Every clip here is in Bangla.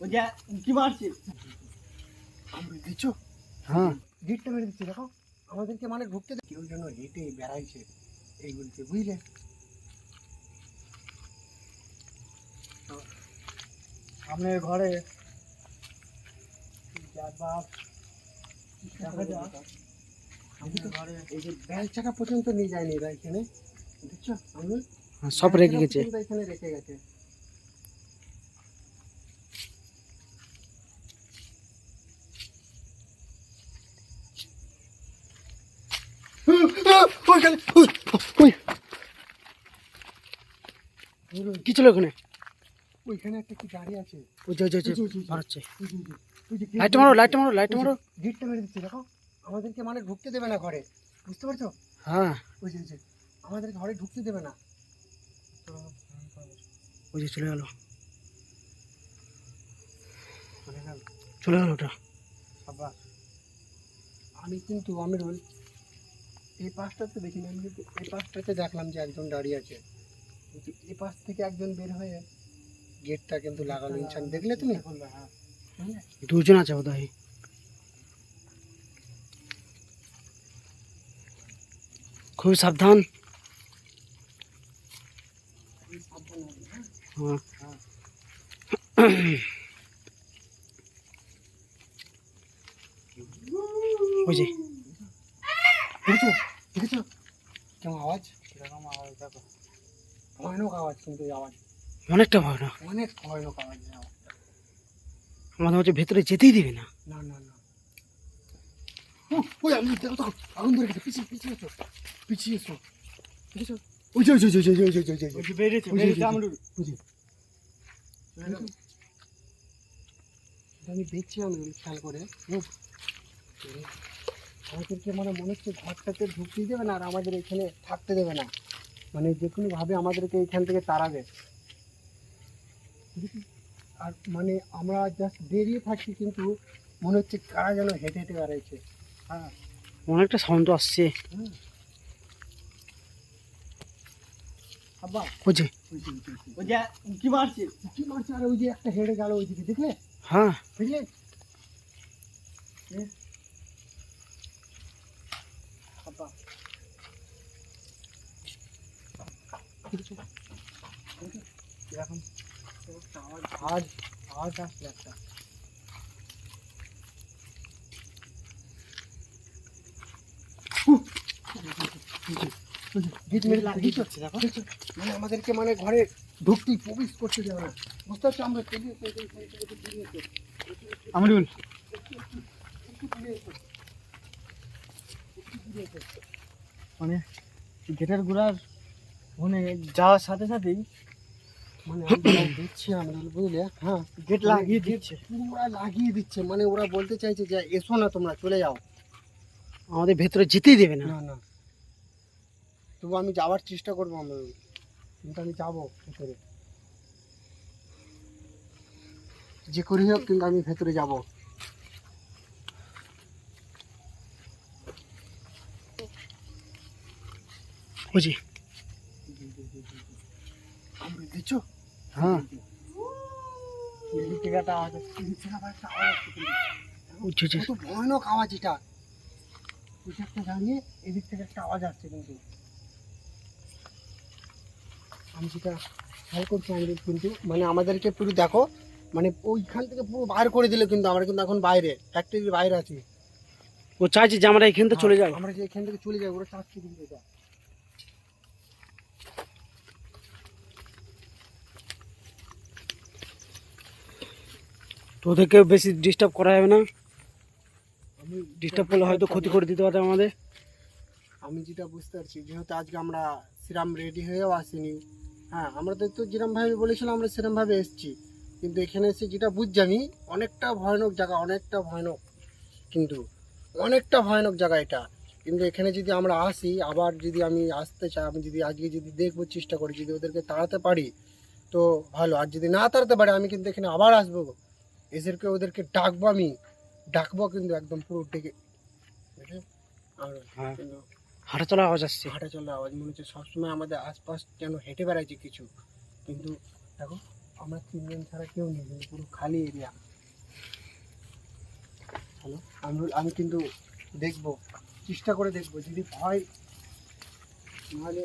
ওই যে কি মারছে আমরা দিচ্ছ? হ্যাঁ গেটটা মেরে দিচ্ছি, দেখো আমাদেরকে মানে ঢুকতে কেউ যেন হেঁটে বেড়াইছে এই বলতে, বুঝলে? সামনে ঘরে দেখা যাক ঘরে এই যে বেল চাকা পর্যন্ত নিয়ে যায়নি এরা এখানে, দেখছো? আমি সব রেখে গেছে এখানে রেখে গেছে। কি ছিল ওখানে? ওইখানে একটা কি গাড়ি আছে, ওই যে বাড়াচ্ছে। ওই যে লাইট মারো লাইট মারো লাইট মারো। গেটটা মেরে দিচ্ছি, দেখো আমাদেরকে মানে ঢুকতে দেবে না ঘরে, বুঝতে পারছো? হ্যাঁ ওই যে আমাদের ঘরে ঢুকতে দেবে না। ওই যে চলে গেল চলে গেল। চলে গেল ওটা। আবার আমি কিন্তু আমিরুল এই পাশটাতে দেখিনি, আমি কিন্তু এই পাশটাতে দেখলাম যে একজন দাঁড়িয়ে আছে, কিন্তু এই পাশ থেকে একজন বের হয়ে গেটটা কিন্তু লাগালো। ইনসান দেখলে তুমি? দুজন আছে বোধহয়। খুব সাবধান। হ্যাঁ ওই যে দেখেছো দেখেছো কেমন আওয়াজ? কিরকম আওয়াজ দেখো, ভয়ানক আওয়াজ, কিন্তু এই আওয়াজ অনেকটা ভয় না, অনেক ভয়ানক আওয়াজ। এই আওয়াজটা আমাদের হচ্ছে ভেতরে যেতেই দিবে না। না না না, ওই আমি দেখো দেখো আগুন ধরে গেছে, পিছিয়ে পিছিয়ে এসো, পিছিয়ে এসো, দেখেছো? ওই যে ওই যে ওই যে ওই যে ওই যে ওই যে ওই যে বেরিয়েছে বেরিয়েছে আমরুল, বুঝি আমি দেখছি আমরুল খেয়াল করে। আমাদেরকে মানে মনে হচ্ছে ঘরটাতে ঢুকতেই দেবে না আর আমাদের এখানে থাকতে দেবে না, মানে যে কোনো ভাবে আমাদেরকে এখান থেকে তাড়াবে। আর মানে আমরা জাস্ট বেরিয়ে থাকছি, কিন্তু মনে হচ্ছে কারা যেন হেঁটে হেঁটে বেড়াইছে। হ্যাঁ অনেকটা সাউন্ড আসছে। আব্বা ওই যে ওই যে কি মারছে কি মারছে, আর ওই যে একটা হেঁটে গেল ওইদিকে, দেখলে? হ্যাঁ বুঝলে? আব্বা এরকম আওয়াজ আওয়াজ আসছে একটা। মানে আমাদেরকে মানে ঘরে ঢুকতেই প্রবেশ করতে দেবে না, বুঝতে পারছো? আমরা আমরুল মানে গেটের গোড়ার মানে যাওয়ার সাথে সাথেই মানে আমরা দিচ্ছি আমরা, বুঝলে? হ্যাঁ গেট লাগিয়ে দিচ্ছে। ওরা লাগিয়ে দিচ্ছে, মানে ওরা বলতে চাইছে যে এসো না, তোমরা চলে যাও। আমাদের ভেতরে যেতেই দেবে না। না না, তবু আমি যাওয়ার চেষ্টা করবো আমরা, কিন্তু আমি যাবো ভেতরে, যে করি হোক, কিন্তু আমি ভেতরে যাবো। ওই যে আমরা দিচ্ছ? হ্যাঁ এদিক থেকে একটা আওয়াজ আসছে, এদিক থেকে আবার একটা আওয়াজ আসছে, কিন্তু কত ভয়ানক আওয়াজ এটা। ওই একটা দাঁড়িয়ে এদিক থেকে একটা আওয়াজ আসছে, কিন্তু আমি যেটা খেয়াল করছি আমাদের, কিন্তু মানে আমাদেরকে পুরো দেখো, মানে ওইখান থেকে পুরো বাইর করে দিলে, কিন্তু আমরা কিন্তু এখন বাইরে ফ্যাক্টরির বাইরে আছি। ও চাইছে যে আমরা এখান থেকে চলে যাই। আমরা যে এখান থেকে চলে যাই, ওরা চাচ্ছে কিন্তু এটা। তো ওদেরকে বেশি ডিস্টার্ব করা যাবে না, আমি ডিস্টার্ব করলে হয়তো ক্ষতি করে দিতে পারে আমাদের। আমি যেটা বুঝতে পারছি, যেহেতু আজকে আমরা সেরম রেডি হয়েও আসিনি, হ্যাঁ আমাদের তো যেরমভাবে বলেছিলাম আমরা সেরমভাবে এসেছি, কিন্তু এখানে এসে যেটা বুঝছি আমি, অনেকটা ভয়ানক জায়গা, অনেকটা ভয়ানক, কিন্তু অনেকটা ভয়ানক জায়গা এটা। কিন্তু এখানে যদি আমরা আসি, আবার যদি আমি আসতে চাই, আমি যদি আজকে যদি দেখবো চেষ্টা করি, যদি ওদেরকে তাড়াতে পারি তো ভালো, আর যদি না তাড়াতে পারি আমি কিন্তু এখানে আবার আসবো, এদেরকে ওদেরকে ডাকবো, আমি ডাকবো কিন্তু একদম পুরো ডেকে। আর হ্যাঁ কিন্তু হাঁটা চলা আওয়াজ আসছে। হাঁটা চলার আওয়াজ মনে হচ্ছে সবসময় আমাদের আশপাশ যেন হেঁটে বেড়াইছে কিছু, কিন্তু দেখো আমরা 3 জন ছাড়া কেউ নেই, কিন্তু পুরো খালি এরিয়া। হ্যালো, আমি কিন্তু দেখবো, চেষ্টা করে দেখবো, যদি হয় নাহলে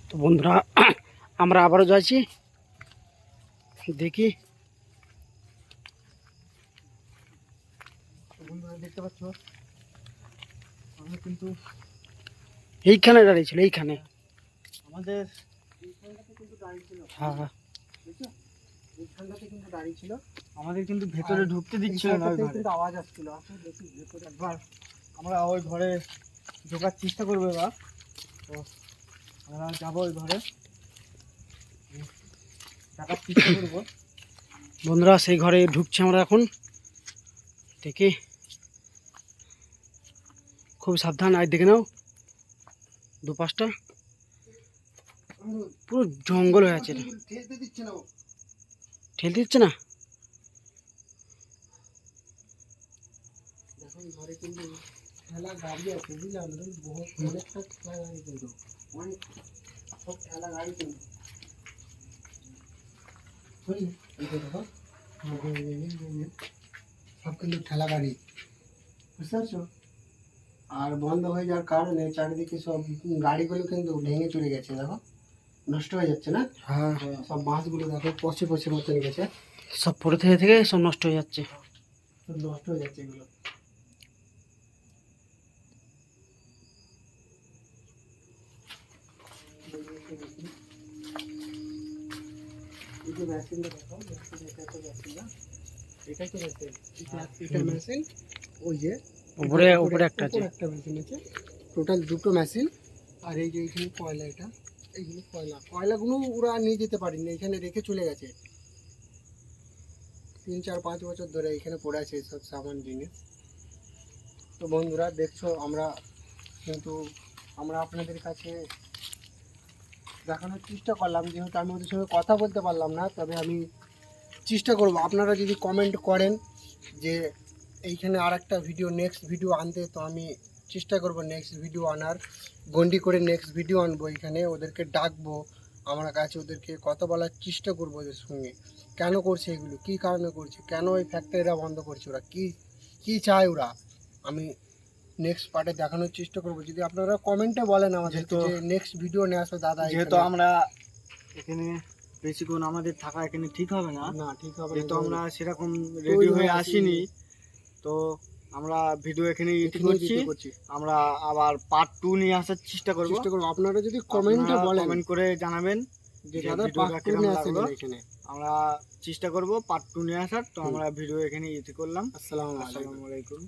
তো বন্ধুরা আমরা আবারও যাচ্ছি, দেখি। বন্ধুরা দেখতে পাচ্ছ আমরা কিন্তু এইখানে দাঁড়িয়ে ছিল, এইখানে। আমাদের এইখানটাতে কিন্তু দাঁড়িয়ে ছিল। হ্যাঁ হ্যাঁ, বুঝছো, এইখানটাতে কিন্তু দাঁড়িয়ে ছিল, আমাদের কিন্তু ভেতরে ঢুকতে দিচ্ছিল না ওই এইখানটাতেই ঘরে। কিন্তু আওয়াজ আসছিল। আসলে দেখি ভেতরে একবার আমরা ওই ঘরে ঢোকার চেষ্টা করবো এবার। তো আমরা যাবো ওই ঘরে, থাকার চেষ্টা করবো। বন্ধুরা সেই ঘরে ঢুকছি আমরা এখন, দেখি। খুব সাবধান, আর দেখে নাও দুপাশটা পুরো জঙ্গল হয়ে আছে। ঠেলতে দিচ্ছে না ও। ঠেলতে দিচ্ছে না। দেখো এই ঘরে কিন্তু ঠেলা গাড়ি আছে, বুঝলাম, বহু অনেকটা ঠেলা গাড়ি কিন্তু, অনেক সব ঠেলা গাড়ি কিন্তু, বুঝলি, এই যে দেখো, সব কিন্তু ঠেলা গাড়ি, বুঝতে পারছো। আর বন্ধ হয়ে যাওয়ার কারণে চারিদিকে সব গাড়িগুলো কিন্তু ভেঙে চলে গেছে, দেখো নষ্ট হয়ে যাচ্ছে না। হ্যাঁ, সব বাঁশগুলো দেখো পচে পচে মতন গেছে, সব পরে থেকে থেকে সব নষ্ট হয়ে যাচ্ছে। সব নষ্ট হয়ে যাচ্ছে এগুলো। এই যে মেশিনটা দেখো, মেশিন এটা তো মেশিন না, এটা কি মেশিন? এটা মেশিন, ওই যে উপরে উপরে একটা আছে। উপরে একটা মেশিন আছে, টোটাল দুটো মেশিন। আর এই যে এইখানে কয়লা, এটা এইগুলো কয়লাগুলো ওরা নিয়ে যেতে পারেনি, এখানে রেখে চলে গেছে। 3-4-5 বছর ধরে এখানে পড়ে আছে এইসব সামান জিনিস। তো বন্ধুরা দেখছো, আমরা কিন্তু আপনাদের কাছে দেখানোর চেষ্টা করলাম, যেহেতু আমি ওদের সঙ্গে কথা বলতে পারলাম না, তবে আমি চেষ্টা করব, আপনারা যদি কমেন্ট করেন যে এইখানে আর একটা ভিডিও, নেক্সট ভিডিও আনতে, তো আমি চেষ্টা করব নেক্সট ভিডিও আনার, গন্ডি করে নেক্সট ভিডিও আনবো, এখানে ওদেরকে ডাকবো আমার কাছে, ওদেরকে কথা বলার চেষ্টা করবো ওদের সঙ্গে, কেন করছে এগুলো, কী কারণে করছে, কেন এই ফ্যাক্টরিটা বন্ধ করছে, ওরা কী চায় ওরা, আমি নেক্সট পার্টে দেখানোর চেষ্টা করব। যদি আপনারা কমেন্টে বলেন আমাদের যে নেক্সট ভিডিও নিয়ে আসো দাদা, যেহেতু আমরা এখানে বেশিক্ষণ আমাদের থাকা এখানে ঠিক হবে না, না ঠিক হবে না, যেহেতু আমরা সেরকম রেডি হয়ে আসিনি, তো আমরা ভিডিও এখানে করছি। আমরা আবার পার্ট 2 নিয়ে আসার চেষ্টা করব। আপনারা যদি কমেন্টে বলেন, কমেন্ট করে জানাবেন যে যে দাদা ভিডিওটা পার্ট 2 কিরকম নিয়ে আসেন লাগলো। এখানে। আমরা চেষ্টা করব পার্ট 2 নিয়ে আসার। তো আমরা ভিডিও এখানে করলাম। আসসালামু আলাইকুম। আসসালামু আলাইকুম।